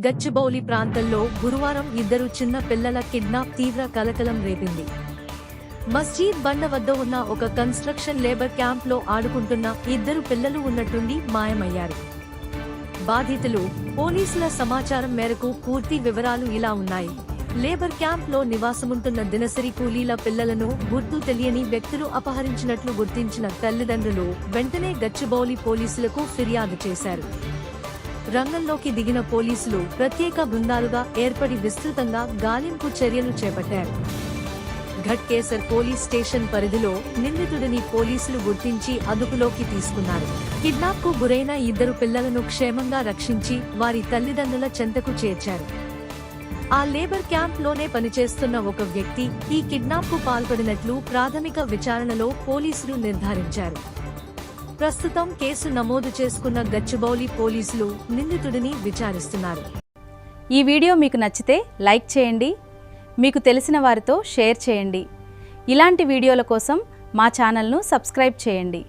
గచ్చిబౌలి ప్రాంతంలో గురువారం ఇద్దరు చిన్న పిల్లల కిడ్నాప్ తీవ్ర కలకలం రేపింది. మస్జీద్ బండ వద్ద ఉన్న ఒక కన్స్ట్రక్షన్ లేబర్ క్యాంప్లో ఆడుకుంటున్న ఇద్దరు పిల్లలు ఉన్నట్టుండి మాయమయ్యారు. బాధితులు, పోలీసుల సమాచారం మేరకు పూర్తి వివరాలు ఇలా ఉన్నాయి. లేబర్ క్యాంప్లో నివాసముంటున్న దినసరి కూలీల పిల్లలను గుర్తు తెలియని వ్యక్తులు అపహరించినట్లు గుర్తించిన తల్లిదండ్రులు వెంటనే గచ్చిబౌలి పోలీసులకు ఫిర్యాదు చేశారు. రంగంలోకి దిగిన పోలీసులు ప్రత్యేక బృందాలుగా ఏర్పడి విస్తృతంగా గాలింపు చర్యలు చేపట్టారు. ఘట్కేసర్ పోలీస్ స్టేషన్ పరిధిలో నిందితుడిని పోలీసులు గుర్తించి అదుపులోకి తీసుకున్నారు. కిడ్నాప్ కు గురైన ఇద్దరు పిల్లలను క్షేమంగా రక్షించి వారి తల్లిదండ్రుల చెంతకు చేర్చారు. ఆ లేబర్ క్యాంప్ లోనే పనిచేస్తున్న ఒక వ్యక్తి ఈ కిడ్నాప్ కు పాల్పడినట్లు ప్రాథమిక విచారణలో పోలీసులు నిర్ధారించారు. ప్రస్తుతం కేసు నమోదు చేసుకున్న గచ్చిబౌలి పోలీసులు నిందితుడిని విచారిస్తున్నారు. ఈ వీడియో మీకు నచ్చితే లైక్ చేయండి, మీకు తెలిసిన వారితో షేర్ చేయండి. ఇలాంటి వీడియోల కోసం మా ఛానల్ను సబ్స్క్రైబ్ చేయండి.